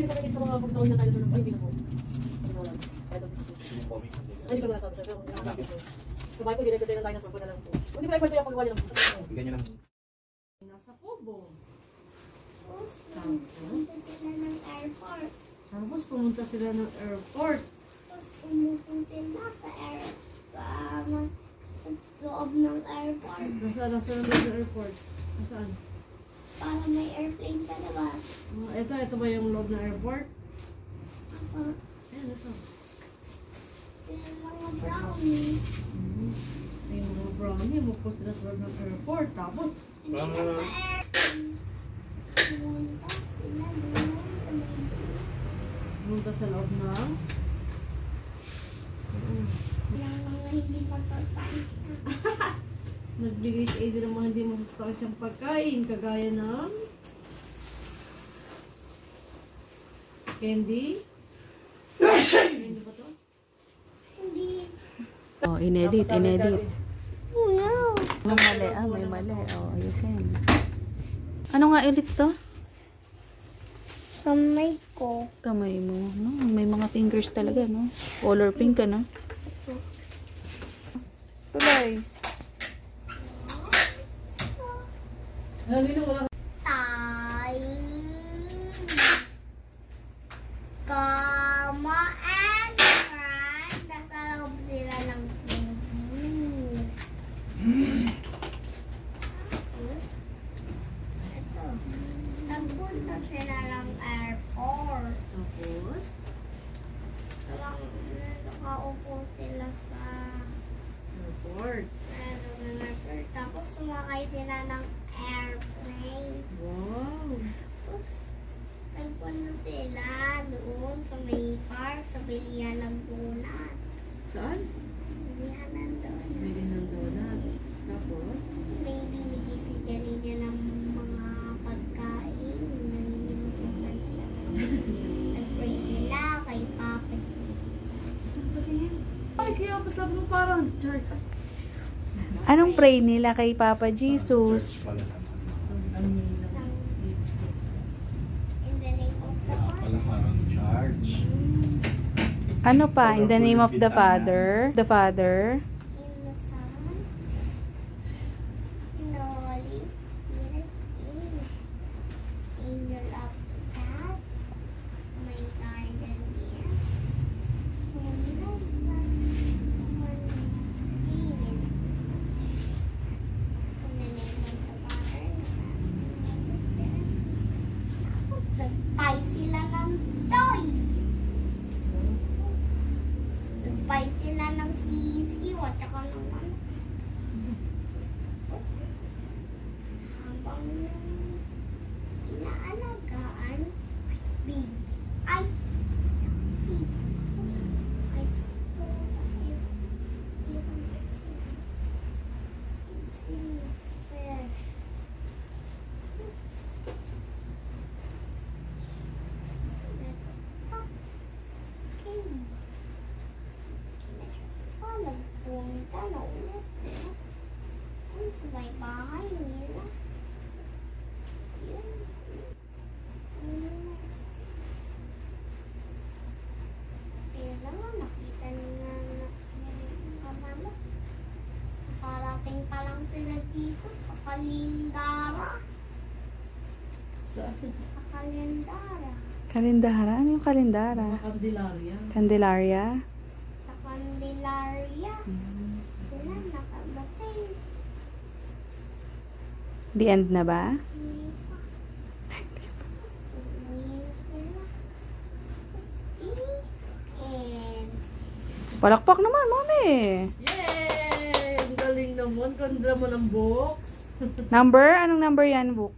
sa akin sa mga pagkakawin na tayo sa ay, hindi na po. Ay, hindi ko nasabi siya. Pero nakakapit ko. So, bakit ko direct tayo ng dinosaur ko na lang po. Hindi ko na-kwento yung pagkakawin ng po. Ganyan lang. Nasa Pobo. Pumunta sila ng airport. Tapos pumunta sila ng airport. Tapos umupo sila sa loob ng airport. Nasaan loob ng airport? Nasaan? Para may airplane sa labas. Ito ba yung loob ng airport? Ako. Ayan, ito. Sila mga brownie. Yung mga brownie, umupo sila sa loob ng airport. Tapos, Pumunta sila doon sa may pumunta sa loob ng yung mga hindi masustansya. nagbigay sa Aiden ng mga hindi masustansyang pagkain, kagaya ng candy. Candy ba to? Hindi. Oh, inedit. Oh no. May mali, may mali. Oh, ayusin. Ano nga ulit to? Kamay ko. Kamay mo, no? May mga fingers talaga, no? Color pink ka, no? Tuloy. Kama and Fran. Nasa loob sila ng ito. Nagpunta sila ng airport. Tapos, Nakaupo sila sa airport. airport. Tapos sumakay sila ng airplane. Wow! Tapos nagpunta sila doon sa may park, sa bilihan ng donut. Saan? Bilihan ng donut. Bili ng donut. Tapos, May binigay si Janina ng mga pagkain. Nag-pray sila kay Papa Jesus. saan ba tingin? Ay, kaya pa sabi mo parang church. Anong pray nila kay Papa Jesus? In the name of the Father. Parang charge. Ano pa? In the name of the Father? The Father? In the Son. In the Holy Spirit. Angel of God. My guardian here. Holy Ghost. David. In the name of the Father, the Son, and the Holy Spirit. Tapos nagpay sila ng toy. Nagpay sila ng sisiw at saka ng ano. Tapos, habang inaalagaan, big. Ay, sorry. Tapos, I saw his even it's in the fish. Nagpunta na ulit sila. Yun sa may bahay nila. Yun. Kailangan nakita nila na kamama. Parating pa lang sila dito sa Kalindara. Saan? Sa Kalindara. Kalindara? Ano yung kalindara? Candelaria. Candelaria? Sa Candelaria. Sila nakabatay. The end na ba? Hindi pa. Uwi na sila. And Palakpak naman, mami! Yay! Ang galing naman. Ganda mo ng box. Number? Anong number yan, book?